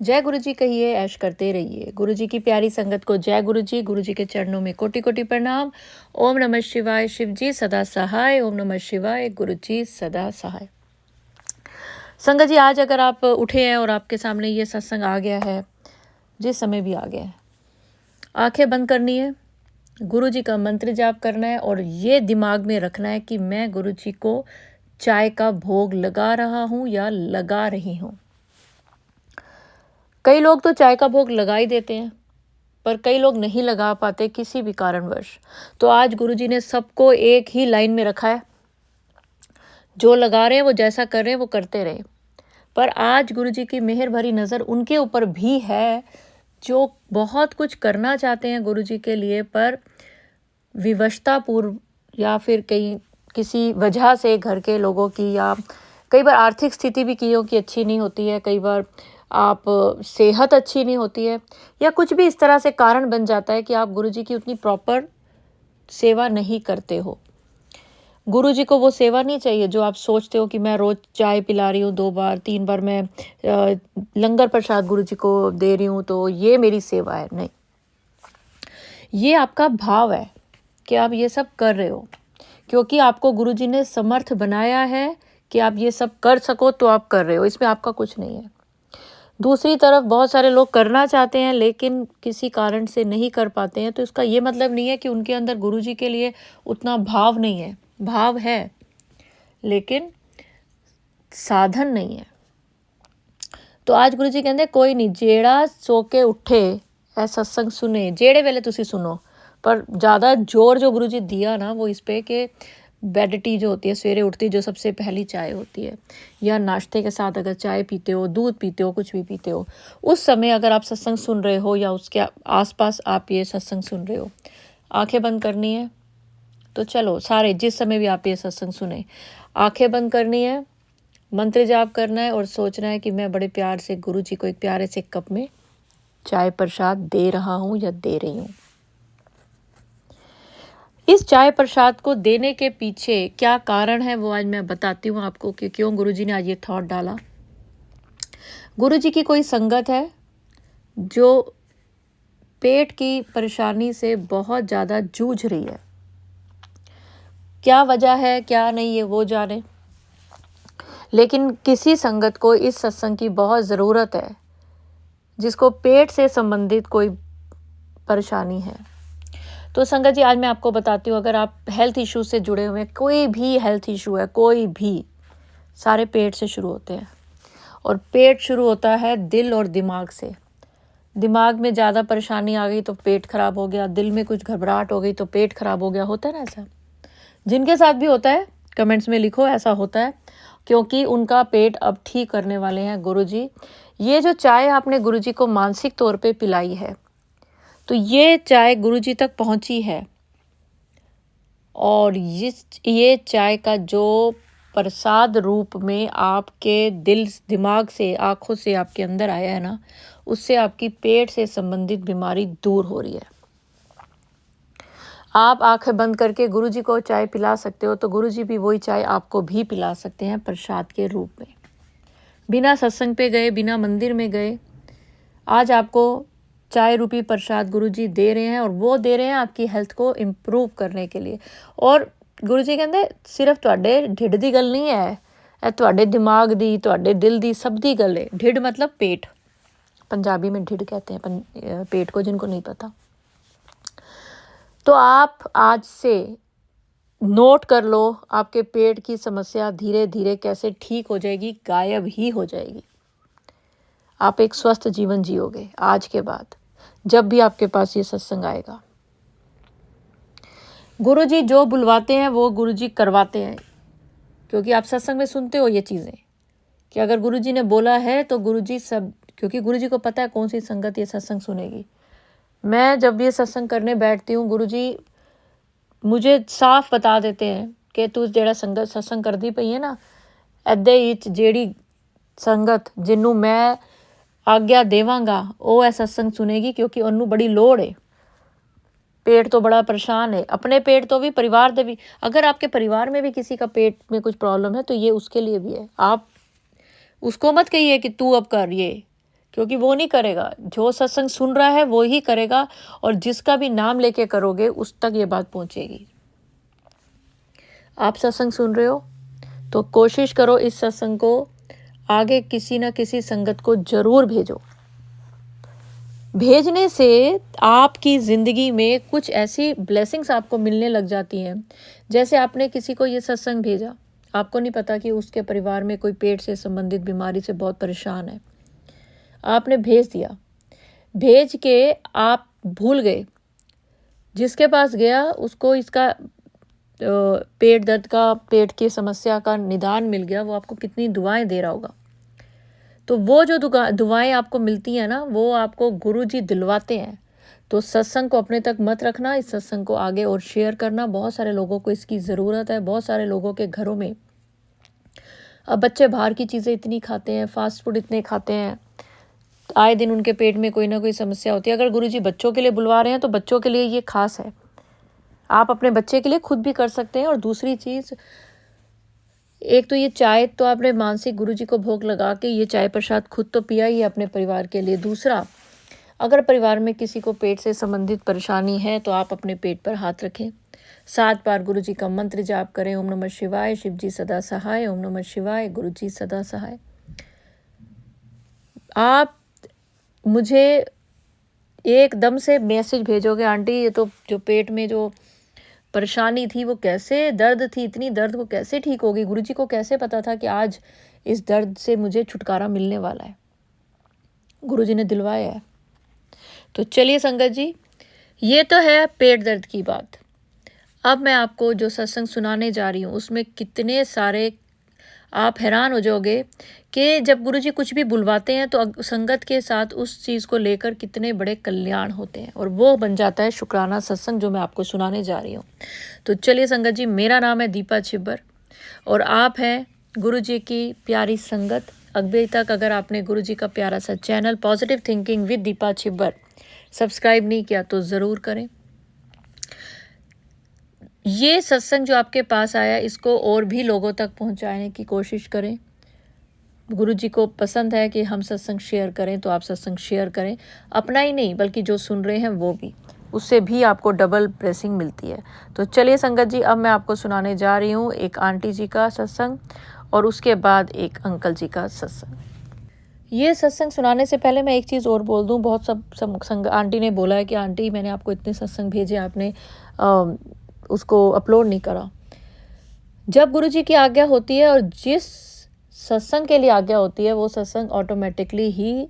जय गुरु जी कहिए, ऐश करते रहिए। गुरु जी की प्यारी संगत को जय गुरु जी के चरणों में कोटि कोटि प्रणाम। ओम नमः शिवाय, शिव जी सदा सहाय। ओम नमः शिवाय, गुरु जी सदा सहाय। संगत जी, आज अगर आप उठे हैं और आपके सामने ये सत्संग आ गया है, जिस समय भी आ गया है, आंखें बंद करनी है, गुरु जी का मंत्र जाप करना है और ये दिमाग में रखना है कि मैं गुरु जी को चाय का भोग लगा रहा हूँ या लगा रही हूँ। कई लोग तो चाय का भोग लगा ही देते हैं, पर कई लोग नहीं लगा पाते किसी भी कारणवश। तो आज गुरुजी ने सबको एक ही लाइन में रखा है, जो लगा रहे हैं वो जैसा कर रहे हैं वो करते रहे। पर आज गुरुजी की मेहर भरी नज़र उनके ऊपर भी है जो बहुत कुछ करना चाहते हैं गुरुजी के लिए, पर विवशता पूर्व या फिर किसी वजह से घर के लोगों की, या कई बार आर्थिक स्थिति भी कईयों की अच्छी नहीं होती है, कई बार आप सेहत अच्छी नहीं होती है, या कुछ भी इस तरह से कारण बन जाता है कि आप गुरुजी की उतनी प्रॉपर सेवा नहीं करते हो। गुरुजी को वो सेवा नहीं चाहिए जो आप सोचते हो कि मैं रोज़ चाय पिला रही हूँ, 2 बार 3 बार मैं लंगर प्रसाद गुरुजी को दे रही हूँ तो ये मेरी सेवा है। नहीं, ये आपका भाव है कि आप ये सब कर रहे हो क्योंकि आपको गुरुजी ने समर्थ बनाया है कि आप ये सब कर सको, तो आप कर रहे हो, इसमें आपका कुछ नहीं है। दूसरी तरफ बहुत सारे लोग करना चाहते हैं लेकिन किसी कारण से नहीं कर पाते हैं, तो इसका ये मतलब नहीं है कि उनके अंदर गुरुजी के लिए उतना भाव नहीं है। भाव है लेकिन साधन नहीं है। तो आज गुरुजी कहते कोई नहीं, जेड़ा सो के उठे ऐ सत्संग सुने, जेड़े वेले तुसी सुनो, पर ज़्यादा जोर जो गुरुजी दिया ना वो इस पे कि बेड टी जो होती है, सवेरे उठती जो सबसे पहली चाय होती है, या नाश्ते के साथ अगर चाय पीते हो, दूध पीते हो, कुछ भी पीते हो, उस समय अगर आप सत्संग सुन रहे हो या उसके आसपास आप ये सत्संग सुन रहे हो, आंखें बंद करनी है। तो चलो सारे, जिस समय भी आप ये सत्संग सुने, आंखें बंद करनी है, मंत्र जाप करना है और सोचना है कि मैं बड़े प्यार से गुरु जी को एक प्यारे से कप में चाय प्रसाद दे रहा हूँ या दे रही हूँ। इस चाय प्रसाद को देने के पीछे क्या कारण है वो आज मैं बताती हूँ आपको कि क्यों गुरुजी ने आज ये थॉट डाला। गुरुजी की कोई संगत है जो पेट की परेशानी से बहुत ज़्यादा जूझ रही है। क्या वजह है क्या नहीं ये वो जाने, लेकिन किसी संगत को इस सत्संग की बहुत ज़रूरत है जिसको पेट से संबंधित कोई परेशानी है। तो संगत जी, आज मैं आपको बताती हूँ, अगर आप हेल्थ इशू से जुड़े हुए हैं, कोई भी हेल्थ इशू है, कोई भी, सारे पेट से शुरू होते हैं। और पेट शुरू होता है दिल और दिमाग से। दिमाग में ज़्यादा परेशानी आ गई तो पेट खराब हो गया, दिल में कुछ घबराहट हो गई तो पेट खराब हो गया। होता है ना ऐसा? जिनके साथ भी होता है कमेंट्स में लिखो ऐसा होता है, क्योंकि उनका पेट अब ठीक करने वाले हैं गुरुजी। ये जो चाय आपने गुरुजी को मानसिक तौर पे पिलाई है, तो ये चाय गुरुजी तक पहुंची है, और ये चाय का जो प्रसाद रूप में आपके दिल दिमाग से, आँखों से आपके अंदर आया है ना, उससे आपकी पेट से संबंधित बीमारी दूर हो रही है। आप आंखें बंद करके गुरुजी को चाय पिला सकते हो, तो गुरुजी भी वही चाय आपको भी पिला सकते हैं प्रसाद के रूप में। बिना सत्संग पे गए, बिना मंदिर में गए, आज आपको चाय रूपी प्रसाद गुरुजी दे रहे हैं, और वो दे रहे हैं आपकी हेल्थ को इम्प्रूव करने के लिए। और गुरुजी कहते सिर्फ तुहाडे ढिड दी गल नहीं है, ਇਹ ਤੁਹਾਡੇ दिमाग दी, ਤੁਹਾਡੇ दिल दी, सब दी गल है। ढिड मतलब पेट, पंजाबी में ढिड कहते हैं पेट को, जिनको नहीं पता। तो आप आज से नोट कर लो, आपके पेट की समस्या धीरे धीरे कैसे ठीक हो जाएगी, गायब ही हो जाएगी। आप एक स्वस्थ जीवन जियोगे आज के बाद, जब भी आपके पास ये सत्संग आएगा। गुरुजी जो बुलवाते हैं वो गुरुजी करवाते हैं, क्योंकि आप सत्संग में सुनते हो ये चीज़ें कि अगर गुरुजी ने बोला है तो गुरुजी सब, क्योंकि गुरुजी को पता है कौन सी संगत ये सत्संग सुनेगी। मैं जब ये सत्संग करने बैठती हूँ, गुरुजी मुझे साफ बता देते हैं कि तू जेड़ा संगत सत्संग करती पई है ना, ऐदे ही जेड़ी संगत जिन्नू मैं आग्ञा देवांगा वो ऐ सत्संग सुनेगी, क्योंकि उन्नू बड़ी लोड़ है, पेट तो बड़ा परेशान है, अपने पेट तो भी, परिवार दे भी। अगर आपके परिवार में भी किसी का पेट में कुछ प्रॉब्लम है तो ये उसके लिए भी है। आप उसको मत कहिए कि तू अब कर ये, क्योंकि वो नहीं करेगा, जो सत्संग सुन रहा है वो ही करेगा, और जिसका भी नाम लेके करोगे उस तक ये बात पहुंचेगी। आप सत्संग सुन रहे हो तो कोशिश करो इस सत्संग को आगे किसी न किसी संगत को जरूर भेजो। भेजने से आपकी ज़िंदगी में कुछ ऐसी ब्लेसिंग्स आपको मिलने लग जाती हैं। जैसे आपने किसी को ये सत्संग भेजा, आपको नहीं पता कि उसके परिवार में कोई पेट से संबंधित बीमारी से बहुत परेशान है, आपने भेज दिया, भेज के आप भूल गए, जिसके पास गया उसको इसका पेट दर्द का, पेट की समस्या का निदान मिल गया, वो आपको कितनी दुआएं दे रहा होगा। तो वो जो दुआएं आपको मिलती हैं ना, वो आपको गुरुजी दिलवाते हैं। तो सत्संग को अपने तक मत रखना, इस सत्संग को आगे और शेयर करना। बहुत सारे लोगों को इसकी ज़रूरत है। बहुत सारे लोगों के घरों में अब बच्चे बाहर की चीज़ें इतनी खाते हैं, फास्ट फूड इतने खाते हैं, आए दिन उनके पेट में कोई ना कोई समस्या होती है। अगर गुरुजी बच्चों के लिए बुलवा रहे हैं तो बच्चों के लिए ये खास है। आप अपने बच्चे के लिए खुद भी कर सकते हैं। और दूसरी चीज़, एक तो ये चाय तो आपने मानसिक गुरुजी को भोग लगा के ये चाय प्रसाद खुद तो पिया ही है अपने परिवार के लिए। दूसरा, अगर परिवार में किसी को पेट से संबंधित परेशानी है तो आप अपने पेट पर हाथ रखें, 7 बार गुरुजी का मंत्र जाप करें, ओम नमः शिवाय, शिव जी सदा सहाय, ओम नमः शिवाय, गुरुजी सदा सहाय। आप मुझे एकदम से मैसेज भेजोगे, आंटी ये तो जो पेट में जो परेशानी थी वो कैसे, दर्द थी, इतनी दर्द वो कैसे ठीक होगी, गुरुजी को कैसे पता था कि आज इस दर्द से मुझे छुटकारा मिलने वाला है। गुरुजी ने दिलवाया है। तो चलिए संगत जी, ये तो है पेट दर्द की बात। अब मैं आपको जो सत्संग सुनाने जा रही हूँ उसमें कितने सारे, आप हैरान हो जाओगे कि जब गुरुजी कुछ भी बुलवाते हैं तो संगत के साथ उस चीज़ को लेकर कितने बड़े कल्याण होते हैं, और वो बन जाता है शुक्राना सत्संग जो मैं आपको सुनाने जा रही हूँ। तो चलिए संगत जी, मेरा नाम है दीपा छिब्बर और आप हैं गुरुजी की प्यारी संगत। अभी तक अगर आपने गुरुजी का प्यारा सा channel positive thinking with Deepa Chhibber subscribe नहीं किया तो ज़रूर करें। ये सत्संग जो आपके पास आया इसको और भी लोगों तक पहुंचाने की कोशिश करें। गुरुजी को पसंद है कि हम सत्संग शेयर करें, तो आप सत्संग शेयर करें, अपना ही नहीं बल्कि जो सुन रहे हैं वो भी, उससे भी आपको डबल ब्लेसिंग मिलती है। तो चलिए संगत जी, अब मैं आपको सुनाने जा रही हूँ एक आंटी जी का सत्संग और उसके बाद एक अंकल जी का सत्संग। ये सत्संग सुनाने से पहले मैं एक चीज़ और बोल दूँ। बहुत सब आंटी ने बोला है कि आंटी मैंने आपको इतने सत्संग भेजे, आपने उसको अपलोड नहीं करा। जब गुरुजी की आज्ञा होती है और जिस सत्संग के लिए आज्ञा होती है वो सत्संग ऑटोमेटिकली ही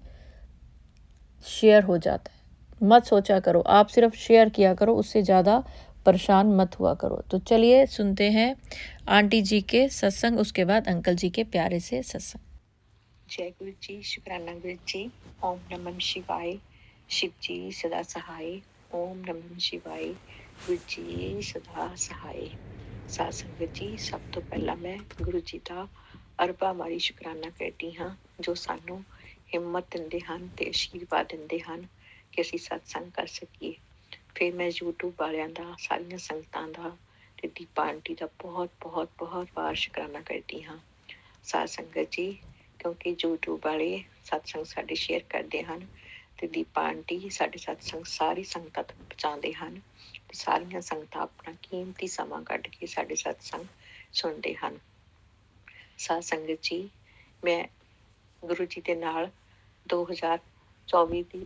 शेयर हो जाता है। मत सोचा करो, आप सिर्फ शेयर किया करो, उससे ज़्यादा परेशान मत हुआ करो। तो चलिए सुनते हैं आंटी जी के सत्संग, उसके बाद अंकल जी के प्यारे से सत्संग। जय गुरु जी, शुक्राना गुरु जी। ओम नमः शिवाय, शिव जी सदा सहाय, ओम नमः शिवाय, गुरु जी सदा सहाय। साध संगत जी, सब तो पहला मैं गुरु जी ਦਾ ਅਰਬਾਂ ਮਾਰੀ ਸ਼ੁਕਰਾਨਾ ਕਰਦੀ ਹਾਂ ਜੋ ਸਾਨੂੰ ਹਿੰਮਤ ਦਿੰਦੇ ਹਨ ਤੇ ਅਸ਼ੀਰਵਾਦ ਦਿੰਦੇ ਹਨ ਕਿ ਅਸੀਂ ਸਤਸੰਗ ਕਰ ਸਕੀਏ। ਫਿਰ ਮੈਂ YouTube ਵਾਲਿਆਂ ਦਾ, ਸਾਰੀਆਂ ਸੰਗਤਾਂ ਦਾ ਤੇ ਦੀਪਾ ਆਂਟੀ ਦਾ ਬਹੁਤ ਬਹੁਤ ਬਹੁਤ ਵਾਰ ਸ਼ੁਕਰਾਨਾ ਕਰਦੀ ਹਾਂ। ਸਾਧ ਸੰਗਤ ਜੀ, ਕਿਉਂਕਿ YouTube ਵਾਲੇ ਸਤਸੰਗ ਸਾਡੇ ਸ਼ੇਅਰ ਕਰਦੇ ਹਨ ਤੇ ਦੀਪਾ ਆਂਟੀ ਸਾਡੇ ਸਤਸੰਗ ਸਾਰੀ ਸੰਗਤਾਂ ਤੱਕ ਪਹੁੰਚਾਉਂਦੇ ਹਨ। ਸਾਰੀਆਂ ਸੰਗਤਾਂ ਆਪਣਾ ਕੀਮਤੀ ਸਮਾਂ ਕੱਢ ਕੇ ਸਾਡੇ ਸਤਸੰਗ ਸੁਣਦੇ ਹਨ। ਸਾਧ ਸੰਗਤ ਜੀ, ਮੈਂ ਗੁਰੂ ਜੀ ਦੇ ਨਾਲ 2024 ਦੀ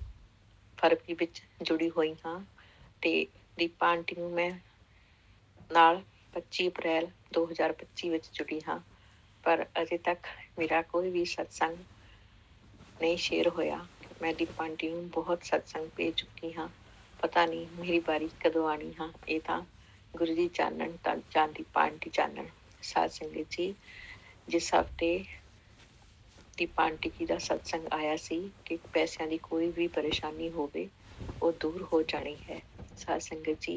ਫਰਵਰੀ ਵਿੱਚ ਜੁੜੀ ਹੋਈ ਹਾਂ ਤੇ ਦੀਪਾ ਆਂਟੀ ਨੂੰ ਮੈਂ ਨਾਲ 25 ਅਪ੍ਰੈਲ 2025 ਵਿੱਚ ਜੁੜੀ ਹਾਂ, ਪਰ ਅਜੇ ਤੱਕ ਮੇਰਾ ਕੋਈ ਵੀ ਸਤਸੰਗ ਨਹੀਂ ਸ਼ੇਅਰ ਹੋਇਆ। ਮੈਂ ਦੀਪਾ ਆਂਟੀ ਨੂੰ ਬਹੁਤ ਸਤਸੰਗ ਭੇਜ ਚੁੱਕੀ ਹਾਂ, ਪਤਾ ਨਹੀਂ ਮੇਰੀ ਵਾਰੀ ਕਦੋਂ ਆਣੀ ਹਾਂ। ਇਹ ਤਾਂ ਗੁਰੂ ਜੀ ਜਾਣਨ, ਤਾਂ ਜਾਂ ਦੀਪਾ ਆਂਟੀ ਜਾਣਨ। ਸਾਧ ਸੰਗਤ ਜੀ, ਜਿਸ ਹਫ਼ਤੇ ਦੀਪਾ ਆਂਟੀ ਜੀ ਦਾ ਸਤਸੰਗ ਆਇਆ ਸੀ ਕਿ ਪੈਸਿਆਂ ਦੀ ਕੋਈ ਵੀ ਪਰੇਸ਼ਾਨੀ ਹੋਵੇ ਉਹ ਦੂਰ ਹੋ ਜਾਣੀ ਹੈ। ਸਾਧ ਸੰਗਤ ਜੀ,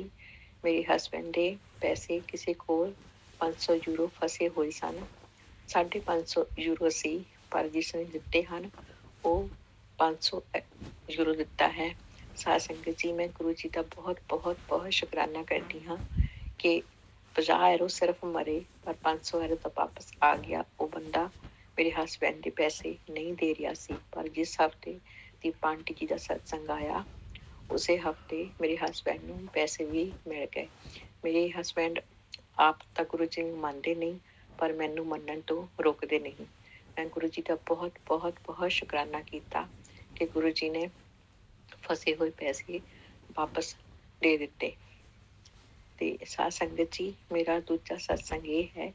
ਮੇਰੇ ਹਸਬੈਂਡ ਦੇ ਪੈਸੇ ਕਿਸੇ ਕੋਲ 500 ਯੂਰੋ ਫਸੇ ਹੋਏ ਸਨ। 550 ਯੂਰੋ ਸੀ, ਪਰ ਜਿਸ ਨੇ ਦਿੱਤੇ ਹਨ ਉਹ 500 ਯੂਰੋ ਦਿੱਤਾ ਹੈ। ਸਾਧ ਸੰਗਤ ਜੀ, ਮੈਂ ਗੁਰੂ ਜੀ ਦਾ ਬਹੁਤ ਬਹੁਤ ਬਹੁਤ ਸ਼ੁਕਰਾਨਾ ਕਰਦੀ ਹਾਂ ਕਿ 50 ਯੂਰੋ ਸਿਰਫ ਮਰੇ ਪਰ 500 ਯੂਰੋ ਤਾਂ ਵਾਪਸ ਆ ਗਿਆ। ਉਹ ਬੰਦਾ ਮੇਰੇ ਹਸਬੈਂਡ ਦੇ ਪੈਸੇ ਨਹੀਂ ਦੇ ਰਿਹਾ ਸੀ, ਪਰ ਜਿਸ ਹਫ਼ਤੇ ਦੀਪਾ ਆਂਟੀ ਜੀ ਦਾ ਸਤਸੰਗ ਆਇਆ ਉਸੇ ਹਫ਼ਤੇ ਮੇਰੇ ਹਸਬੈਂਡ ਨੂੰ ਪੈਸੇ ਵੀ ਮਿਲ ਗਏ। ਮੇਰੇ ਹਸਬੈਂਡ ਆਪ ਤਾਂ ਗੁਰੂ ਜੀ ਨੂੰ ਮੰਨਦੇ ਨਹੀਂ, ਪਰ ਮੈਨੂੰ ਮੰਨਣ ਤੋਂ ਰੋਕਦੇ ਨਹੀਂ। ਮੈਂ ਗੁਰੂ ਜੀ ਦਾ ਬਹੁਤ ਬਹੁਤ ਬਹੁਤ ਸ਼ੁਕਰਾਨਾ ਕੀਤਾ ਕਿ ਗੁਰੂ ਜੀ ਨੇ ਫਸੇ ਹੋਏ ਪੈਸੇ ਵਾਪਸ ਦੇ ਦਿੱਤੇ। ਤੇ ਸਾਧ ਸੰਗਤ ਜੀ, ਮੇਰਾ ਦੂਜਾ ਸਤਸੰਗ ਇਹ ਹੈ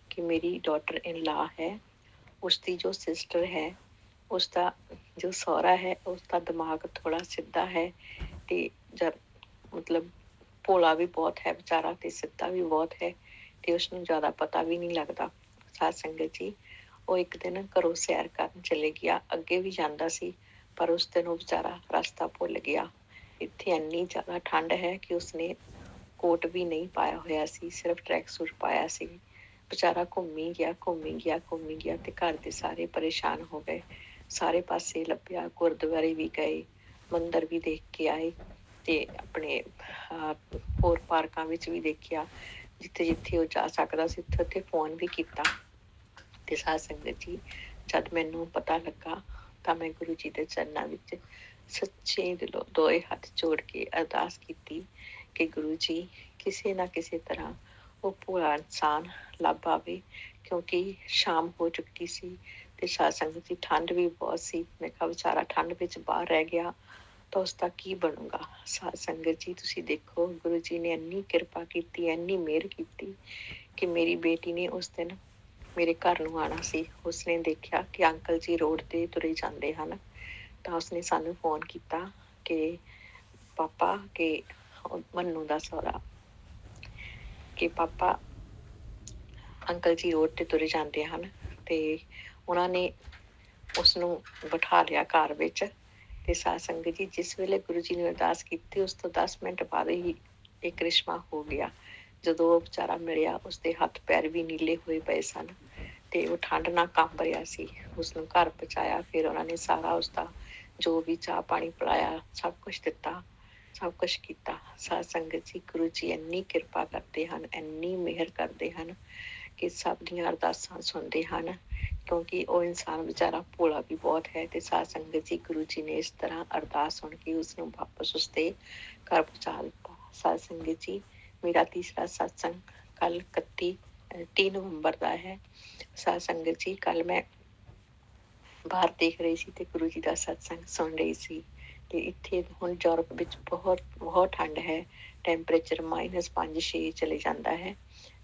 ਕਿ ਮੇਰੀ ਡਾਟਰ ਇਨ ਲਾ ਹੈ, ਉਸਦੀ ਜੋ ਸਿਸਟਰ ਹੈ, ਉਸਦਾ ਜੋ ਸਹੁਰਾ ਹੈ ਉਸਦਾ ਦਿਮਾਗ ਥੋੜ੍ਹਾ ਸਿੱਧਾ ਹੈ ਤੇ ਮਤਲਬ ਭੋਲਾ ਵੀ ਬਹੁਤ ਹੈ ਵਿਚਾਰਾ ਤੇ ਸਿੱਧਾ ਵੀ ਬਹੁਤ ਹੈ ਤੇ ਉਸਨੂੰ ਜ਼ਿਆਦਾ ਪਤਾ ਵੀ ਨਹੀਂ ਲੱਗਦਾ। ਸਾਧ ਸੰਗਤ ਜੀ, ਉਹ ਇੱਕ ਦਿਨ ਘਰੋਂ ਸੈਰ ਕਰਨ ਚਲੇ ਗਿਆ। ਅੱਗੇ ਵੀ ਜਾਂਦਾ ਸੀ ਪਰ ਉਸ ਦਿਨ ਉਹ ਵਿਚਾਰਾ ਰਸਤਾ ਭੁੱਲ ਗਿਆ। ਇੱਥੇ ਇੰਨੀ ਜ਼ਿਆਦਾ ਠੰਡ ਹੈ ਕਿ ਉਸਨੇ ਕੋਟ ਵੀ ਨਹੀਂ ਪਾਇਆ ਹੋਇਆ ਸੀ, ਸਿਰਫ ਟਰੈਕ ਸੂਟ ਪਾਇਆ ਸੀ। ਵਿਚਾਰਾ ਘੁੰਮੀ ਗਿਆ ਤੇ ਘਰ ਦੇ ਸਾਰੇ ਪਰੇਸ਼ਾਨ ਹੋ ਗਏ। ਸਾਰੇ ਪਾਸੇ ਲੱਭਿਆ, ਗੁਰਦੁਆਰੇ ਵੀ ਗਏ, ਮੰਦਿਰ ਵੀ ਦੇਖ ਕੇ ਆਏ ਤੇ ਆਪਣੇ ਹੋਰ ਪਾਰਕਾਂ ਵਿੱਚ ਵੀ ਦੇਖਿਆ। ਜਿੱਥੇ ਜਿੱਥੇ ਉਹ ਜਾ ਸਕਦਾ ਸੀ ਉੱਥੇ ਉੱਥੇ ਫੋਨ ਵੀ ਕੀਤਾ। ਤੇ ਸਾਧ ਸੰਗਤ ਜੀ, ਜਦ ਮੈਨੂੰ ਪਤਾ ਲੱਗਾ ਤਾਂ ਮੈਂ ਗੁਰੂ ਜੀ ਦੇ ਚਰਨਾਂ ਵਿੱਚ ਸੱਚੇ ਦਿਲੋਂ ਦੋਏ ਹੱਥ ਜੋੜ ਕੇ ਅਰਦਾਸ ਕੀਤੀ ਕਿ ਗੁਰੂ ਜੀ ਕਿਸੇ ਨਾ ਕਿਸੇ ਤਰ੍ਹਾਂ ਉਹ ਭੋਲਾ ਇਨਸਾਨ ਲੱਭ ਆਵੇ, ਕਿਉਂਕਿ ਸ਼ਾਮ ਹੋ ਚੁੱਕੀ ਸੀ ਤੇ ਸਾਧ ਸੰਗਤ ਦੀ ਠੰਡ ਵੀ ਬਹੁਤ ਸੀ। ਮੈਂ ਕਿਹਾ ਵਿਚਾਰਾ ਠੰਡ ਵਿੱਚ ਬਾਹਰ ਰਹਿ ਗਿਆ ਤਾਂ ਉਸਦਾ ਕੀ ਬਣੂਗਾ। ਸਾਧ ਸੰਗਤ ਜੀ, ਤੁਸੀਂ ਦੇਖੋ ਗੁਰੂ ਜੀ ਨੇ ਇੰਨੀ ਕਿਰਪਾ ਕੀਤੀ, ਇੰਨੀ ਮਿਹਰ ਕੀਤੀ ਕਿ ਮੇਰੀ ਬੇਟੀ ਨੇ ਉਸ ਦਿਨ ਮੇਰੇ ਘਰ ਨੂੰ ਆਉਣਾ ਸੀ। ਉਸਨੇ ਦੇਖਿਆ ਕਿ ਅੰਕਲ ਜੀ ਰੋਡ ਤੇ ਤੁਰੇ ਜਾਂਦੇ ਹਨ ਤਾਂ ਉਸਨੇ ਸਾਨੂੰ ਫੋਨ ਕੀਤਾ ਕਿ ਪਾਪਾ, ਕਿ ਮੰਨੂ ਦਾ ਸਹੁਰਾ, ਕਿ ਪਾਪਾ ਅੰਕਲ ਜੀ ਰੋਡ ਤੇ ਤੁਰੇ ਜਾਂਦੇ ਹਨ। ਤੇ ਉਹਨਾਂ ਨੇ ਉਸਨੂੰ ਬਿਠਾ ਲਿਆ ਕਾਰ ਵਿੱਚ। ਤੇ ਸਾਧ ਸੰਗਤ ਜੀ, ਜਿਸ ਵੇਲੇ ਗੁਰੂ ਜੀ ਨੇ ਅਰਦਾਸ ਕੀਤੀ ਉਸ ਤੋਂ 10 ਮਿੰਟ ਬਾਅਦ ਹੀ ਇਹ ਕ੍ਰਿਸ਼ਮਾ ਹੋ ਗਿਆ। ਜਦੋਂ ਉਹ ਵਿਚਾਰਾ ਮਿਲਿਆ ਉਸਦੇ ਹੱਥ ਪੈਰ ਵੀ ਨੀਲੇ ਹੋਏ ਪਏ ਸਨ ਤੇ ਉਹ ਠੰਡ ਨਾਲ ਕੰਬ ਰਿਹਾ ਸੀ। ਉਸਨੂੰ ਘਰ ਪਹੁੰਚਾਇਆ, ਫਿਰ ਉਹਨਾਂ ਨੇ ਸਾਰਾ ਉਸਦਾ ਜੋ ਵੀ ਚਾਹ ਪਾਣੀ ਪਿਲਾਇਆ, ਸਭ ਕੁਛ ਦਿੱਤਾ, ਸਭ ਕੁਛ ਕੀਤਾ। ਸਾਧ ਸੰਗਤ ਜੀ, ਗੁਰੂ ਜੀ ਇੰਨੀ ਕਿਰਪਾ ਕਰਦੇ ਹਨ, ਇੰਨੀ ਮਿਹਰ ਕਰਦੇ ਹਨ ਕਿ ਸਭ ਦੀਆਂ ਅਰਦਾਸਾਂ ਸੁਣਦੇ ਹਨ, ਕਿਉਂਕਿ ਉਹ ਇਨਸਾਨ ਵਿਚਾਰਾ ਭੋਲਾ ਵੀ ਬਹੁਤ ਹੈ। ਤੇ ਸਾਧ ਸੰਗਤ ਜੀ, ਗੁਰੂ ਜੀ ਨੇ ਇਸ ਤਰ੍ਹਾਂ ਅਰਦਾਸ ਸੁਣ ਕੇ ਉਸਨੂੰ ਵਾਪਸ ਉਸਦੇ ਘਰ ਪਹੁੰਚਾ ਦਿੱਤਾ। ਸਾਧ ਸੰਗਤ ਜੀ, ਮੇਰਾ ਤੀਸਰਾ ਸਤਸੰਗ ਕੱਲ 31 ਨਵੰਬਰ ਦਾ ਹੈ। ਸਾਧ ਸੰਗਤ ਜੀ, ਕੱਲ ਮੈਂ ਬਾਹਰ ਦੇਖ ਰਹੀ ਸੀ ਤੇ ਗੁਰੂ ਜੀ ਦਾ ਸਤਸੰਗ ਸੁਣ ਰਹੀ ਸੀ। ਤੇ ਇੱਥੇ ਹੁਣ ਯੂਰਪ ਵਿੱਚ ਬਹੁਤ ਬਹੁਤ ਠੰਡ ਹੈ, ਟੈਂਪਰੇਚਰ -5-6 ਚਲੇ ਜਾਂਦਾ ਹੈ।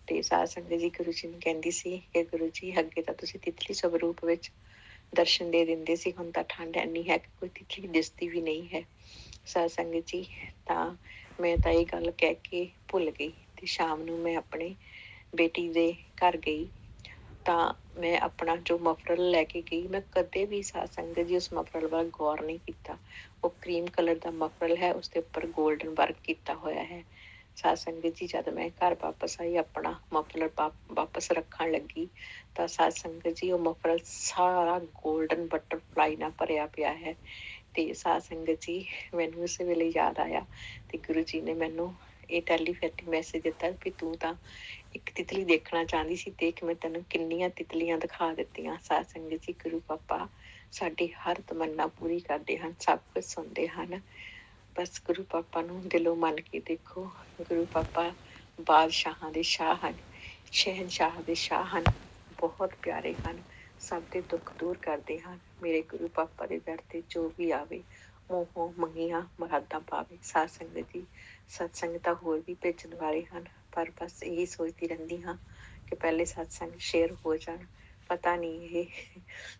ਤੇ ਸਾਧ ਸੰਗਤ ਜੀ, ਗੁਰੂ ਜੀ ਨੂੰ ਕਹਿੰਦੀ ਸੀ ਕਿ ਗੁਰੂ ਜੀ ਅੱਗੇ ਤਾਂ ਤੁਸੀਂ ਤਿਤਲੀ ਸਵਰੂਪ ਵਿੱਚ ਦਰਸ਼ਨ ਦੇ ਦਿੰਦੇ ਸੀ, ਹੁਣ ਤਾਂ ਠੰਡ ਇੰਨੀ ਹੈ ਕਿ ਕੋਈ ਤਿਤਲੀ ਦਿਸਦੀ ਵੀ ਨਹੀਂ ਹੈ। ਸਾਧ ਸੰਗਤ ਜੀ, ਤਾਂ ਮੈਂ ਤਾਂ ਇਹ ਗੱਲ ਕਹਿ ਕੇ ਭੁੱਲ ਗਈ ਤੇ ਸ਼ਾਮ ਨੂੰ ਮੈਂ ਆਪਣੇ ਬੇਟੀ ਦੇ ਘਰ ਗਈ ਤਾਂ ਮੈਂ ਆਪਣਾ ਜੋ ਮਫਰਲ ਲੈ ਕੇ ਗਈ, ਮੈਂ ਕਦੇ ਵੀ ਸਾਧ ਸੰਗਤ ਜੀ ਉਸ ਮਫਰਲ ਵੱਲ ਗੌਰ ਨਹੀਂ ਕੀਤਾ। ਉਹ ਕਰੀਮ ਕਲਰ ਦਾ ਮਫਰਲ ਹੈ, ਉਸਦੇ ਉੱਪਰ ਗੋਲਡਨ ਵਰਕ ਕੀਤਾ ਹੋਇਆ ਹੈ। ਸਾਧ ਸੰਗਤ ਜੀ, ਜਦ ਮੈਂ ਘਰ ਵਾਪਸ ਆਈ, ਆਪਣਾ ਮਫਲਰ ਵਾਪਸ ਰੱਖਣ ਲੱਗੀ ਤਾਂ ਸਾਧ ਸੰਗਤ ਜੀ ਉਹ ਮਫਰਲ ਸਾਰਾ ਗੋਲਡਨ ਬਟਰਫਲਾਈ ਨਾਲ ਭਰਿਆ ਪਿਆ ਹੈ। ਤੇ ਸਾਧ ਸੰਗਤ ਜੀ, ਮੈਨੂੰ ਉਸ ਵੇਲੇ ਯਾਦ ਆਇਆ ਤੇ ਗੁਰੂ ਜੀ ਨੇ ਮੈਨੂੰ ਇਹ ਟੈਲੀਪੈਥਿਕ ਮੈਸੇਜ ਦਿੱਤਾ ਵੀ ਤੂੰ ਤਾਂ ਇੱਕ ਤਿਤਲੀ ਦੇਖਣਾ ਚਾਹੁੰਦੀ ਸੀ, ਦੇਖ ਮੈਂ ਤੈਨੂੰ ਕਿੰਨੀਆਂ ਤਿਤਲੀਆਂ ਦਿਖਾ ਦਿੱਤੀਆਂ। ਸਾਧ ਸੰਗਤ ਜੀ, ਗੁਰੂ ਪਾਪਾ ਸਾਡੀ ਹਰ ਤਮੰਨਾ ਪੂਰੀ ਕਰਦੇ ਹਨ, ਸਭ ਕੁਝ ਸੁਣਦੇ ਹਨ। ਬਸ ਗੁਰੂ ਪਾਪਾ ਨੂੰ ਦਿਲੋਂ ਮੰਨ ਕੇ ਦੇਖੋ। ਗੁਰੂ ਪਾਪਾ ਬਾਦਸ਼ਾਹਾਂ ਦੇ ਸ਼ਾਹ ਹਨ, ਸ਼ਹਿਨਸ਼ਾਹ ਦੇ ਸ਼ਾਹ ਹਨ, ਬਹੁਤ ਪਿਆਰੇ ਹਨ, ਸਭ ਦੇ ਦੁੱਖ ਦੂਰ ਕਰਦੇ ਹਨ। ਮੇਰੇ ਗੁਰੂ ਪਾਪਾ ਦੇ ਦਰ ਤੇ ਜੋ ਵੀ ਆਵੇ ਮੂੰਹੋਂ ਮੰਗੀਆਂ ਮੁਰਾਦਾਂ ਪਾਵੇ। ਸਾਧ ਸੰਗਤ ਜੀ, ਸਤਸੰਗ ਤਾਂ ਹੋਰ ਵੀ ਭੇਜਣ ਵਾਲੇ ਹਨ, ਪਰ ਬਸ ਇਹੀ ਸੋਚਦੀ ਰਹਿੰਦੀ ਹਾਂ ਕਿ ਪਹਿਲੇ ਸਤਸੰਗ ਸ਼ੇਅਰ ਹੋ ਜਾਣ। ਪਤਾ ਨਹੀਂ ਇਹ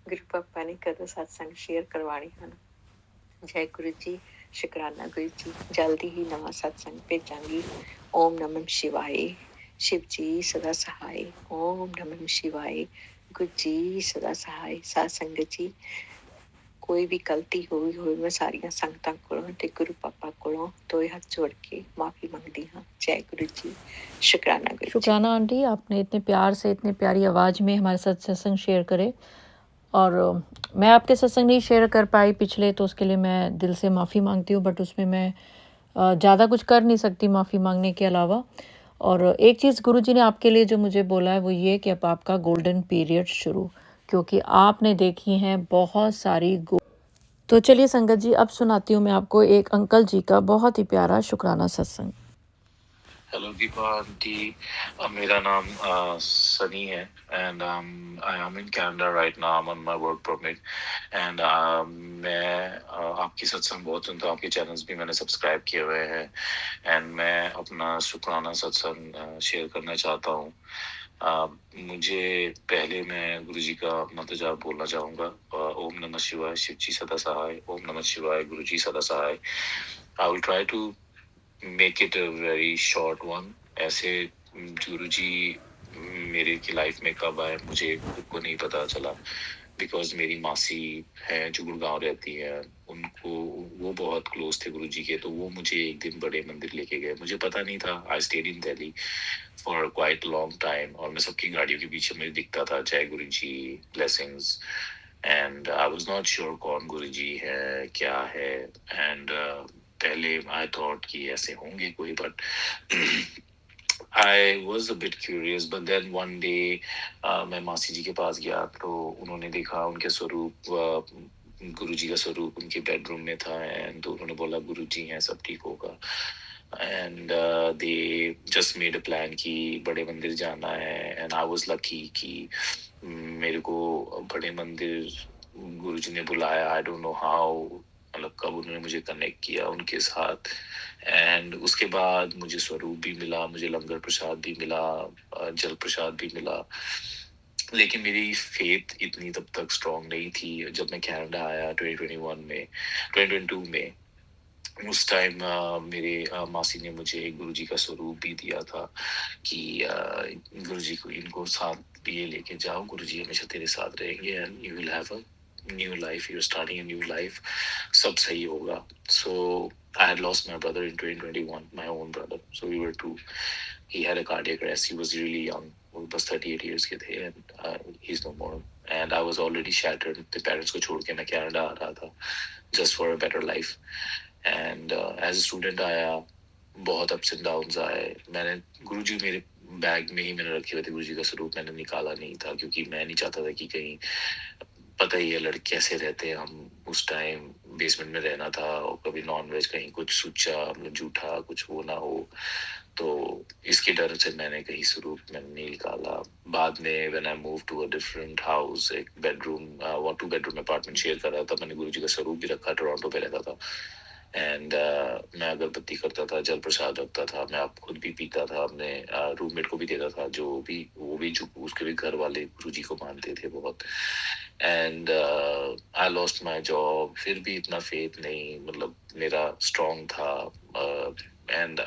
ਗੁਰੂ ਪਾਪਾ ਨੇ ਕਦੋਂ ਸਤਸੰਗ ਸ਼ੇਅਰ ਕਰਵਾਣੇ ਹਨ। ਜੈ ਗੁਰੂ ਜੀ, ਸ਼ੁਕਰਾਨਾ ਗੁਰੂ ਜੀ, ਜਲਦੀ ਹੀ ਨਵਾਂ ਸਤਸੰਗ ਭੇਜਾਂਗੀ। ਓਮ ਨਮਨ ਸ਼ਿਵਾਏ। शिव जी सदा सहाय। ओम नमः शिवाय। गुरु जी सदा सहाय। साध संगत जी, ਕੋਈ ਵੀ ਗਲਤੀ ਹੋਈ ਮੈਂ ਸਾਰੀਆਂ ਸੰਗਤਾਂ ਕੋਲੋਂ ਤੇ ਗੁਰੂ ਪਾਪਾ ਕੋਲੋਂ ਦੋਏ ਹੱਥ ਜੋੜ ਕੇ माफी मांगती हाँ। जय गुरु जी, शुक्राना गुरु जी। शुक्राना आंटी, आपने इतने प्यार से, इतने प्यारी आवाज़ में हमारे साथ सत्संग शेयर करे। और मैं आपके सत्संग नहीं शेयर कर पाई पिछले, तो उसके लिए मैं दिल से माफ़ी मांगती हूँ, बट उसमें मैं ज़्यादा कुछ कर नहीं सकती माफ़ी मांगने के अलावा। और एक चीज़ गुरु जी ने आपके लिए जो मुझे बोला है वो ये कि अब आपका गोल्डन पीरियड शुरू, क्योंकि आपने देखी हैं बहुत सारी तो चलिए संगत जी, अब सुनाती हूँ मैं आपको एक अंकल जी का बहुत ही प्यारा शुक्राना सत्संग। हेलो दीपा आंटी, मेरा नाम सनी है and I am in Canada right now, I am on my work permit and मैं आपकी सत्संग बहुत सुनता हूँ, आपके चैनल्स भी मैंने सब्सक्राइब किए हुए हैं एंड मैं अपना शुक्राना सत्संग शेयर करना चाहता हूँ। मुझे पहले मैं गुरु जी का मंत्र जाप बोलना चाहूँगा। ओम नमः शिवाय, शिव जी सदा सहाय। ओम नमः शिवाय, गुरु जी सदा सहाय। I will try to make it a very short one. ऐसे गुरु जी मेरे की लाइफ में कब आए मुझे खुद को नहीं पता चला, बिकॉज मेरी मासी है जो गुड़गांव रहती है, उनको वो बहुत क्लोज थे गुरु जी के, तो वो मुझे एक दिन बड़े मंदिर लेके गए। मुझे पता नहीं था। I stayed in Delhi for quite long time और मैं सबकी गाड़ियों के पीछे मुझे दिखता था जय Guru ji, blessings, and I was not sure कौन गुरु जी है क्या है। एंड पहले आई थॉट कि ऐसे होंगे कोई, but I was a bit curious, but then one day मैं मासी जी के पास गया तो उन्होंने देखा उनके स्वरूप, गुरु जी का स्वरूप उनके बेडरूम में था एंड तो उन्होंने बोला गुरु जी हैं, सब ठीक होगा। And they just made a plan कि बड़े मंदिर जाना है एंड आई वाज लकी कि मेरे को बड़े मंदिर गुरु जी ने बुलाया। आई डोंट नो हाउ, मतलब कब उन्होंने मुझे कनेक्ट किया उनके साथ। एंड उसके बाद मुझे स्वरूप भी मिला, मुझे लंगर प्रसाद भी मिला, जल प्रसाद भी मिला, लेकिन मेरी फेथ इतनी तब तक स्ट्रांग नहीं थी। जब मैं कनाडा आया 2021 में, 2022 में, उस टाइम मेरे मासी ने मुझे गुरु जी का स्वरूप भी दिया था कि गुरु जी को इनको साथ ये लेके जाओ, गुरु जी हमेशा तेरे साथ रहेंगे and you will have a new life, you are starting a new life, सब सही होगा। सो I had lost my brother in 2021, my own brother. So we were two. He had a cardiac arrest. He was really young. वो बस 38 years के थे and he's no more. And I was already shattered. The parents को छोड़ के मैं Canada आ रहा था just for a better life. And as a student आया, बहुत अप्स एंड डाउन्स आए। मैंने गुरुजी मेरे बैग में ही मैंने रखे हुए थे, गुरुजी का स्वरूप मैंने निकाला नहीं था क्योंकि मैं नहीं चाहता था कि कहीं, पता ही है लड़के कैसे रहते हैं, हम उस टाइम बेसमेंट में रहना था और कभी नॉनवेज कहीं कुछ सुच्चा मतलब जूठा कुछ वो ना हो, तो इसके डर से मैंने कहीं स्वरूप मैंने नहीं निकाला। बाद में when I move to a different house, एक बेडरूम 2 बेडरूम अपार्टमेंट शेयर कर रहा था, मैंने गुरुजी का स्वरूप भी रखा, टोरंटो पे रहता था। एंड मैं अगरबत्ती करता था, जल प्रसाद रखता था, मैं आप खुद भी पीता था, अपने रूममेट को भी देता था, जो भी वो भी जो उसके भी घर वाले गुरु जी को मानते थे बहुत। And I lost my job, फिर भी इतना फेथ नहीं, मतलब मेरा स्ट्रांग था। एंड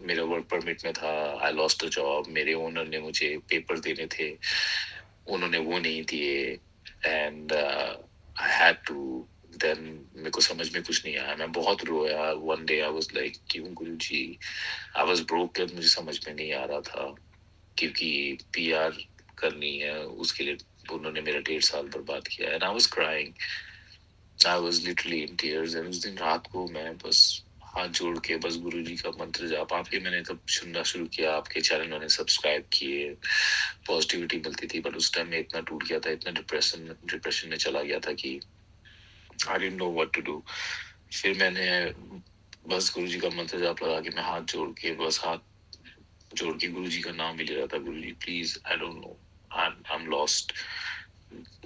मेरा वर्क परमिट में था, आई लॉस्ट अ जॉब, मेरे ओनर ने मुझे पेपर देने थे, उन्होंने वो नहीं दिए and I had to, then मेरे को समझ में कुछ नहीं आया, मैं बहुत रोया। One day I was like क्यों गुरुजी, आई वाज ब्रोकन, मुझे समझ में नहीं आ रहा था क्योंकि पीआर करनी है उसके लिए उन्होंने मेरा 1.5 साल बर्बाद किया and I was crying, I was literally in tears. And उस दिन रात को मैं बस हाथ जोड़ के बस गुरुजी का मंत्र जाप, आपके मैंने तब सुनना शुरू किया, आपके चैनल मैंने सब्सक्राइब किए, पॉजिटिविटी मिलती थी, बट उस टाइम में इतना टूट गया था, इतना डिप्रेशन में चला गया था कि I didn't know what to do. फिर मैंने बस गुरुजी का मंत्र जाप लगा के मैं हाथ जोड़ के बस हाथ जोड़ के गुरुजी का नाम भी ले रहा था, Guruji please, I don't know, I am lost,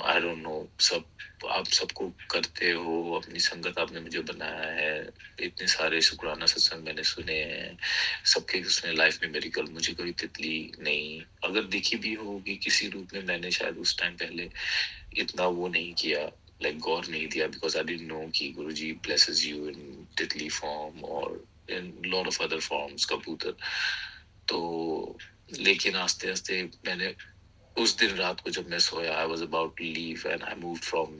I don't know. सब आप सबको करते हो, अपनी संगत आपने मुझे बनाया है, इतने सारे शुक्राना सत्संग मैंने सुने हैं, सबके उसने लाइफ में मेरिकल, मुझे कोई तितली नहीं, अगर दिखी भी होगी किसी रूप में, मैंने शायद उस टाइम पहले इतना वो नहीं किया, लाइक गौर नहीं दिया, बिकॉज आई डिडंट नो कि गुरुजी ब्लेसेस यू इन तितली फॉर्म और in lot of other forms, कबूतर। तो लेकिन आस्ते आस्ते मैंने उस दिन रात को जब मैं सोया, I was about to leave and I moved from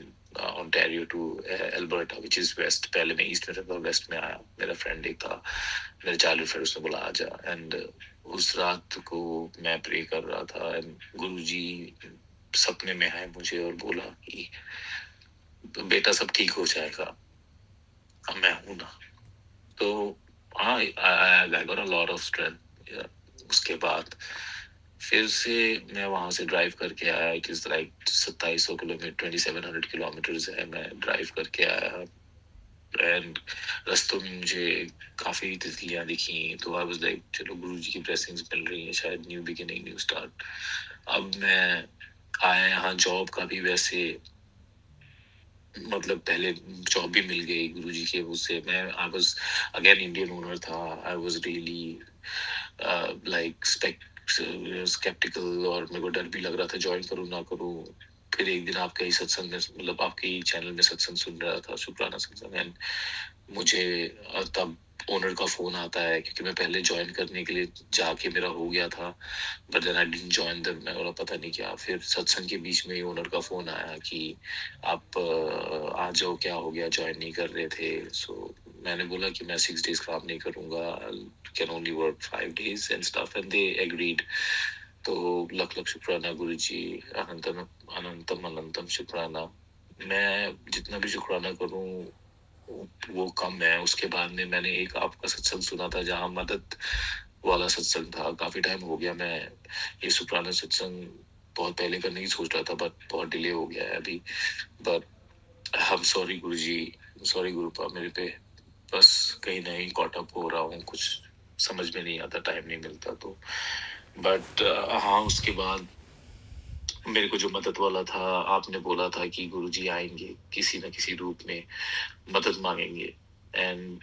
Ontario to Alberta which is west. पहले मैं ईस्ट में रहता था, वेस्ट में आया, मेरा फ्रेंड एक था, मेरे चाइल्डहुड फ्रेंड, उसने बोला आ जा। एंड उस रात को मैं प्रे कर रहा था एंड गुरुजी सपने में आए मुझे और बोला कि बेटा सब ठीक हो जाएगा, अब मैं हूं ना। तो हाँ, I got a lot of strength. उसके बाद फिर से मैं वहां से ड्राइव करके आया। It is like 2700 kilometre, 2700 kilometres है। मैं ड्राइव करके आया एंड रास्तों में मुझे काफी तितलियां दिखी। तो आई वाज लाइक चलो गुरु जी की ब्लेसिंग्स मिल रही है, शायद न्यू बिगिनिंग, न्यू स्टार्ट। अब मैं आया यहाँ, जॉब का भी वैसे मतलब पहले जॉब भी मिल गई गुरुजी के उससे। मैं I was again Indian owner था। I was really like sceptical और मेरे को डर भी लग रहा था ज्वाइन करूँ ना करूँ। फिर एक दिन आपके ही सत्संग में, मतलब आपके ही चैनल में सत्संग सुन रहा था, शुक्राना सत्संग, एंड मुझे तब ओनर का फोन आता है, क्योंकि मैं पहले ज्वाइन करने के लिए जाके मेरा हो गया था, but then I didn't join them. मैं बोला पता नहीं क्या। फिर सत्संग के बीच में ही ओनर का फोन आया कि आप आ जाओ, क्या हो गया, ज्वाइन नहीं कर रहे थे। सो मैंने बोला कि मैं 6 days काम नहीं करूंगा, can only work 5 days and stuff, and they agreed. तो लख लख शुक्राना गुरु जी, अनंतम अनंतम अनंतम शुक्राना। मैं जितना भी शुक्राना करूं वो कम है। उसके बाद में मैंने एक आपका सत्संग सुना था जहाँ मदद वाला सत्संग था। काफी टाइम हो गया, मैं ये शुक्राना सत्संग बहुत पहले करने की सोच रहा था, बट बहुत डिले हो गया है अभी। But I am sorry Guru ji, sorry गुरुपा, मेरे पे बस कहीं ना कहीं कॉट अप हो रहा हूँ, कुछ समझ में नहीं आता, टाइम नहीं मिलता। तो बट हाँ, उसके बाद मेरे को जो मदद वाला था, आपने बोला था कि गुरुजी आएंगे किसी न किसी रूप में, मदद मांगेंगे। And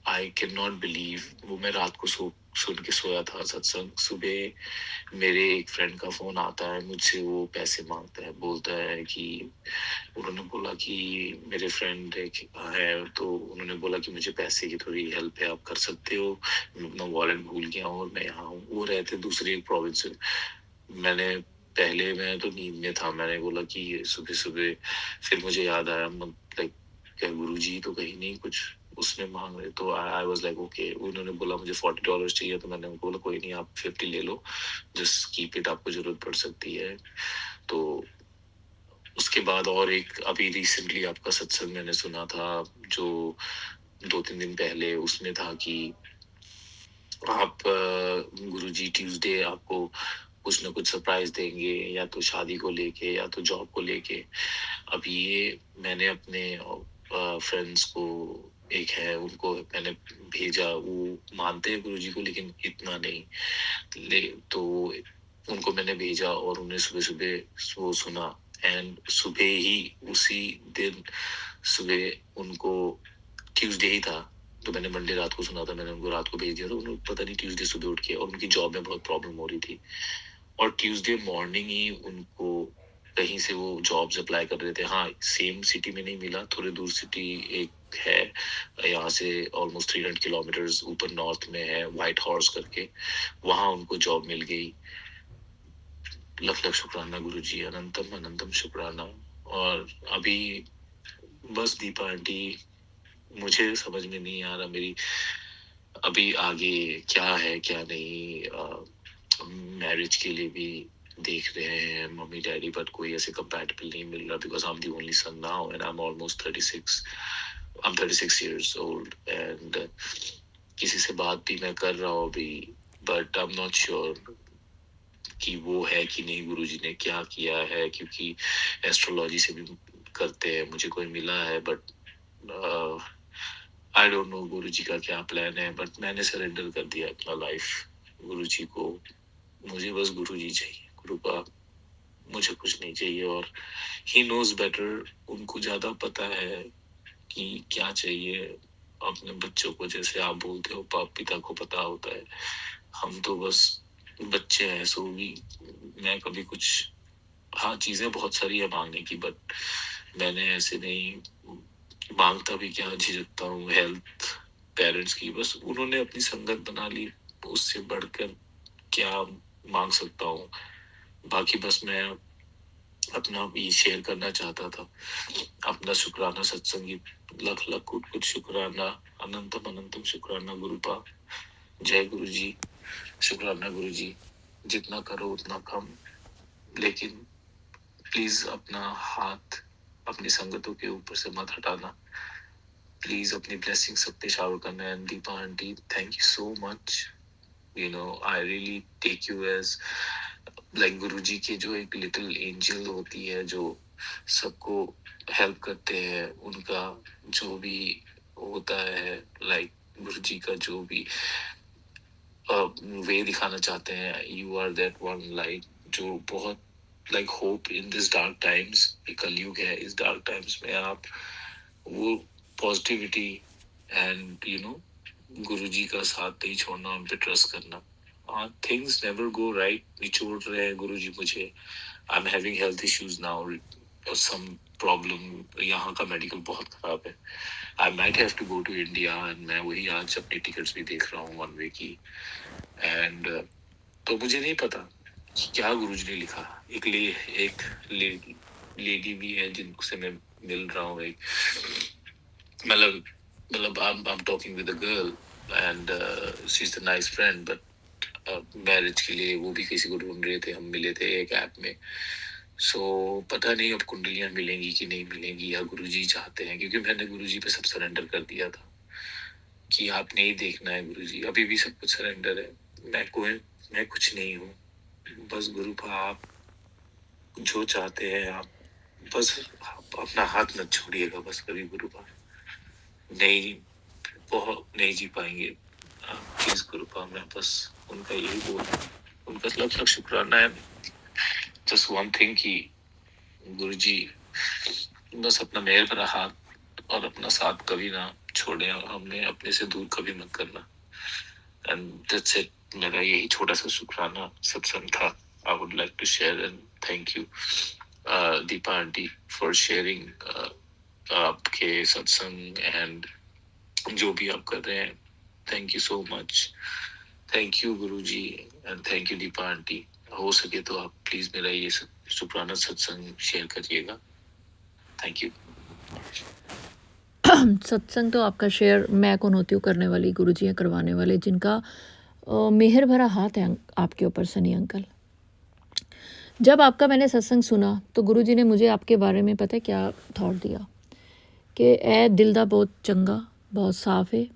I can not believe, वो मैं रात को सुन के सोया था सत्संग। सुबह मेरे एक फ्रेंड का फोन आता है मुझसे, वो पैसे मांगता है, बोलता है कि उन्होंने बोला कि मेरे फ्रेंड है, तो उन्होंने बोला कि मुझे पैसे की थोड़ी हेल्प है, आप कर सकते हो, मैं अपना वॉलेट भूल गया हूँ और मैं यहाँ हूँ। वो रहते दूसरी एक प्रोविंस में। मैंने पहले, मैं तो नींद में था, मैंने बोला कि सुबह सुबह, फिर मुझे याद आया, लाइक क्या गुरुजी तो कहीं नहीं कुछ उसमें मांग रहे। तो आई वाज लाइक ओके। उन्होंने बोला मुझे $40 चाहिए, तो मैंने उनको बोला कोई नहीं, आप 50 ले लो, जस्ट कीप इट, आपको जरूरत पड़ सकती है। तो उसके बाद और एक अभी रिसेंटली आपका सत्संग मैंने सुना था, जो 2-3 दिन पहले, उसमें था कि आप गुरुजी ट्यूसडे आपको कुछ ना कुछ सरप्राइज देंगे, या तो शादी को लेके या तो जॉब को लेके। अभी ये मैंने अपने फ्रेंड्स को, एक है उनको मैंने भेजा, वो मानते हैं गुरुजी को लेकिन इतना नहीं तो उनको मैंने भेजा और उन्हें सुबह सुबह वो सुना। एंड सुबह ही उसी दिन सुबह उनको, ट्यूसडे ही था, तो मैंने मंडे रात को सुना था, मैंने उनको रात को भेज दिया था। उन्हें पता नहीं ट्यूसडे सुबह उठ के, और उनकी जॉब में बहुत प्रॉब्लम हो रही थी, और ट्यूसडे मॉर्निंग ही उनको कहीं से वो जॉब्स अप्लाई कर रहे थे। हाँ, सेम सिटी में नहीं मिला, थोड़े दूर सिटी एक है यहाँ से, ऑलमोस्ट 300 किलोमीटर्स ऊपर नॉर्थ में है, व्हाइट हॉर्स करके, वहां उनको जॉब मिल गई। लख लख शुक्राना गुरुजी, अनंतम अनंतम शुक्राना। और अभी बस दीपा आंटी, मुझे समझ में नहीं आ रहा मेरी अभी आगे क्या है क्या नहीं। मैरिज के लिए भी देख रहे हैं मम्मी डैडी, बट कोई ऐसे कंपैटिबल नहीं मिल रहा, because I am the only son now and I am almost 36, I am 36 years old, and किसी से बात भी मैं कर रहा हूँ अभी, but I am not sure कि वो है कि नहीं, गुरुजी ने क्या किया है, क्योंकि एस्ट्रोलॉजी से भी करते हैं, मुझे कोई मिला है, बट आई डोंट नो गुरुजी का क्या प्लान है। बट मैंने सरेंडर कर दिया अपना लाइफ गुरुजी को। मुझे बस गुरुजी चाहिए, कृपा, मुझे कुछ नहीं चाहिए। और ही नोज बेटर, उनको ज्यादा पता है कि क्या चाहिए अपने बच्चों को। जैसे आप बोलते हो बाप पिता को पता होता है, हम तो बस बच्चे हैं। सो भी मैं कभी कुछ, हाँ चीजें बहुत सारी है मांगने की, बट मैंने ऐसे नहीं मांगता भी, क्या झिझकता हूँ हेल्थ पेरेंट्स की, बस उन्होंने अपनी संगत बना ली, उससे बढ़कर क्या मांग सकता हूँ। बाकी बस मैं अपना भी शेयर करना चाहता था, अपना शुक्राना सत्संगी, लख लख कुट कुट शुक्राना, अनंतम अनंतम शुक्राना गुरुपा। जय गुरु जी, शुक्राना गुरु जी, जितना करो उतना कम, लेकिन प्लीज अपना हाथ अपनी संगतों के ऊपर से मत हटाना। प्लीज अपनी ब्लेसिंग सब पे शावर करना। And Deepa aunty, thank you so much I really take you as like गुरुजी के जो एक लिटिल एंजल होती है जो सबको हेल्प करते हैं, उनका जो भी होता है, लाइक गुरुजी का जो भी वे दिखाना चाहते हैं, you are that one light जो बहुत like hope in this dark times. कलयुग है, इस डार्क टाइम्स में आप वो पॉजिटिविटी एंड गुरुजी का साथ नहीं छोड़ना, उन पे ट्रस्ट करना। थिंग्स नेवर गो राइट, निचोड़ रहे हैं गुरुजी मुझे। I am having health issues now और सम प्रॉब्लम, यहाँ का मेडिकल बहुत खराब है। I might have to go to India and मैं वही आज अपनी टिकट्स भी देख रहा हूँ वन वे की। एंड तो मुझे नहीं पता कि क्या गुरुजी ने लिखा। एक लेडी भी है जिनसे मैं मिल रहा हूँ, एक मतलब I'm talking with a girl and she's a nice friend, but marriage के लिए वो भी किसी को ढूंढ रहे थे, हम मिले थे एक ऐप में। पता नहीं अब कुंडलियां मिलेंगी कि नहीं मिलेंगी, या गुरुजी चाहते हैं, क्योंकि मैंने गुरुजी पे सब सरेंडर कर दिया था कि आप नहीं देखना है गुरुजी, अभी भी सब कुछ सरेंडर है। मैं कुछ नहीं हूँ, बस गुरु आप जो चाहते हैं आप बस अपना हाथ मत छोड़िएगा बस कभी गुरु नहीं बहुत नहीं जी पाएंगे प्लीज गुरुपा। मैं बस उनका यही बोल, उनका लख शुक्राना है। जस्ट वन थिंग कि गुरुजी बस अपना मेहर भरा हाथ और अपना साथ कभी ना छोड़े, और हमें अपने से दूर कभी मत करना। एंड दैट्स इट, मेरा यही छोटा सा शुक्राना सत्संग था। I would like to share and thank you Deepa aunty for sharing आपके सत्संग एंड जो भी आप कर रहे हैं। Thank you so much. Thank you Guruji and thank you Deepa aunty. हो सके तो आप प्लीज मेरा ये शुक्राना सत्संग शेयर करिएगा। Thank you. सत्संग तो आपका शेयर मैं कौन होती हूँ करने वाली, गुरुजी हैं करवाने वाले, जिनका मेहर भरा हाथ है आपके ऊपर सनी अंकल। जब आपका मैंने सत्संग सुना तो गुरुजी ने मुझे आपके बारे में पता है क्या थॉट दिया कि ए दिल दा बहुत चंगा, बहुत साफ है,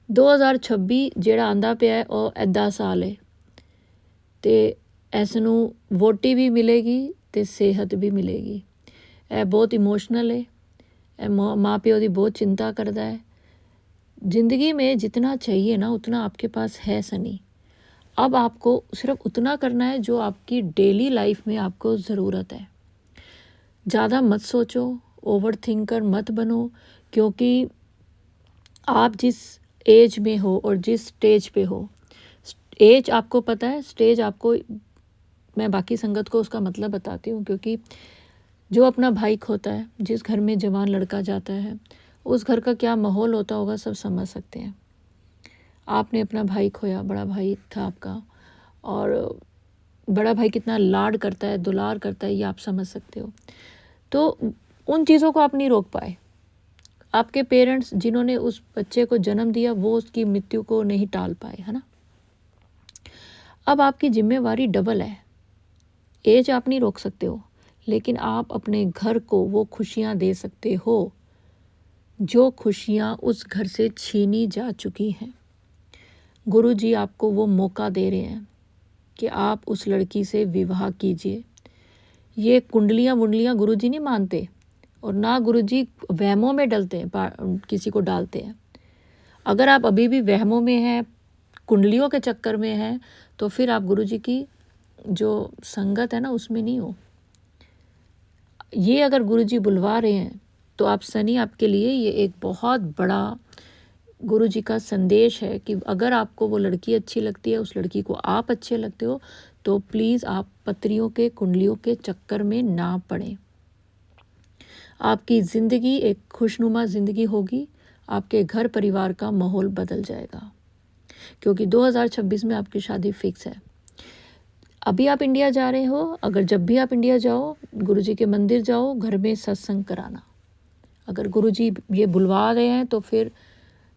2026 ਜਿਹੜਾ ਆਂਦਾ ਪਿਆ ਉਹ ਐਦਾਂ ਸਾਲ ਹੈ ਤੇ ਇਸ ਨੂੰ ਵੋਟੀ ਵੀ ਮਿਲੇਗੀ ਤੇ ਸਿਹਤ ਵੀ ਮਿਲੇਗੀ। ਇਹ ਬਹੁਤ ਇਮੋਸ਼ਨਲ है, माँ प्यो की बहुत चिंता करता है। ज़िंदगी में जितना चाहिए ना उतना आपके पास है सनी। अब आपको सिर्फ उतना करना है जो आपकी डेली लाइफ में आपको ज़रूरत है। ज़्यादा मत सोचो, ओवर थिंकर मत बनो, क्योंकि आप जिस एज में हो और जिस स्टेज पे हो, एज आपको पता है, स्टेज आपको, मैं बाकी संगत को उसका मतलब बताती हूँ, क्योंकि जो अपना भाई खोता है, जिस घर में जवान लड़का जाता है, उस घर का क्या माहौल होता होगा सब समझ सकते हैं। आपने अपना भाई खोया, बड़ा भाई था आपका, और बड़ा भाई कितना लाड करता है, दुलार करता है, ये आप समझ सकते हो। तो उन चीज़ों को आप नहीं रोक पाए। आपके पेरेंट्स जिन्होंने उस बच्चे को जन्म दिया वो उसकी मृत्यु को नहीं टाल पाए, है ना। अब आपकी जिम्मेवारी डबल है। एज आप नहीं रोक सकते हो, लेकिन आप अपने घर को वो खुशियाँ दे सकते हो जो खुशियाँ उस घर से छीनी जा चुकी हैं। गुरुजी आपको वो मौका दे रहे हैं कि आप उस लड़की से विवाह कीजिए। ये कुंडलियाँ वुंडलियाँ गुरुजी नहीं मानते, और ना गुरुजी वहमों में डलते हैं, किसी को डालते हैं। अगर आप अभी भी वहमों में हैं, कुंडलियों के चक्कर में हैं, तो फिर आप गुरुजी की जो संगत है ना उसमें नहीं हो। ये अगर गुरुजी बुलवा रहे हैं तो आप सनी, आपके लिए ये एक बहुत बड़ा गुरुजी का संदेश है कि अगर आपको वो लड़की अच्छी लगती है, उस लड़की को आप अच्छे लगते हो, तो प्लीज़ आप पत्रियों के कुंडलियों के चक्कर में ना पड़ें। आपकी ज़िंदगी एक खुशनुमा ज़िंदगी होगी, आपके घर परिवार का माहौल बदल जाएगा, क्योंकि 2026 में आपकी शादी फिक्स है। अभी आप इंडिया जा रहे हो, अगर जब भी आप इंडिया जाओ, गुरुजी के मंदिर जाओ, घर में सत्संग कराना। अगर गुरुजी ये बुलवा रहे हैं तो फिर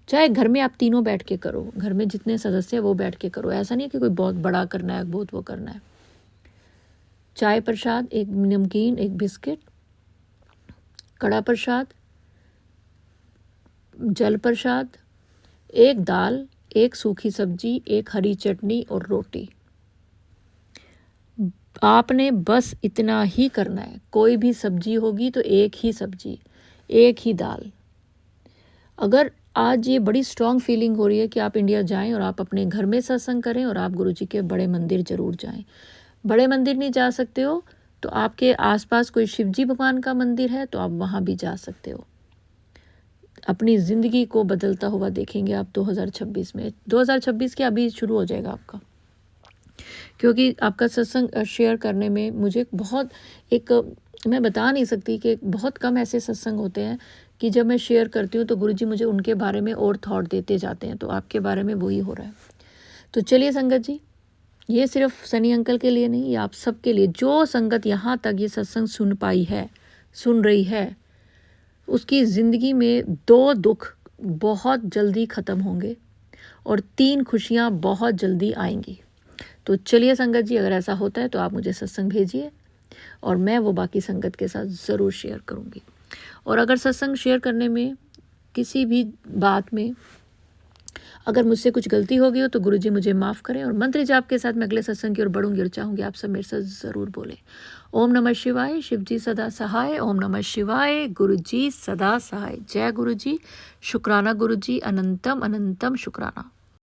चाहे घर में आप तीनों बैठ के करो, घर में जितने सदस्य हैं वो बैठ के करो। ऐसा नहीं है कि कोई बहुत बड़ा करना है, बहुत वो करना है। चाय प्रसाद, एक नमकीन, एक बिस्किट, कड़ा प्रसाद, जल प्रसाद, एक दाल, एक सूखी सब्जी, एक हरी चटनी और रोटी। आपने बस इतना ही करना है। कोई भी सब्जी होगी तो एक ही सब्जी, एक ही दाल। अगर आज ये बड़ी स्ट्रॉन्ग फीलिंग हो रही है कि आप इंडिया जाएं और आप अपने घर में सत्संग करें और आप गुरुजी के बड़े मंदिर ज़रूर जाएं। बड़े मंदिर नहीं जा सकते हो तो आपके आसपास कोई शिवजी भगवान का मंदिर है तो आप वहाँ भी जा सकते हो। अपनी ज़िंदगी को बदलता हुआ देखेंगे आप 2026 में। 2026 के अभी शुरू हो जाएगा आपका, क्योंकि आपका सत्संग शेयर करने में मुझे बहुत मैं बता नहीं सकती कि बहुत कम ऐसे सत्संग होते हैं कि जब मैं शेयर करती हूँ तो गुरुजी मुझे उनके बारे में और थॉट देते जाते हैं। तो आपके बारे में वही हो रहा है। तो चलिए संगत जी, ये सिर्फ सनी अंकल के लिए नहीं, ये आप सबके लिए। जो संगत यहाँ तक ये सत्संग सुन रही है, उसकी ज़िंदगी में 2 दुख बहुत जल्दी ख़त्म होंगे और 3 खुशियाँ बहुत जल्दी आएंगी। तो चलिए संगत जी, अगर ऐसा होता है तो आप मुझे सत्संग भेजिए और मैं वो बाकी संगत के साथ ज़रूर शेयर करूँगी। और अगर सत्संग शेयर करने में किसी भी बात में अगर मुझसे कुछ गलती हो गई हो तो गुरुजी मुझे माफ़ करें। और मंत्र जाप के साथ मैं अगले सत्संग की ओर बढ़ूंगी और चाहूँगी आप सब मेरे साथ ज़रूर बोलें। ओम नमः शिवाय, शिवजी सदा सहाय। ओम नमः शिवाय, गुरुजी सदा सहाय। जय गुरुजी, शुक्राना गुरुजी, अनंतम अनंतम शुक्राना।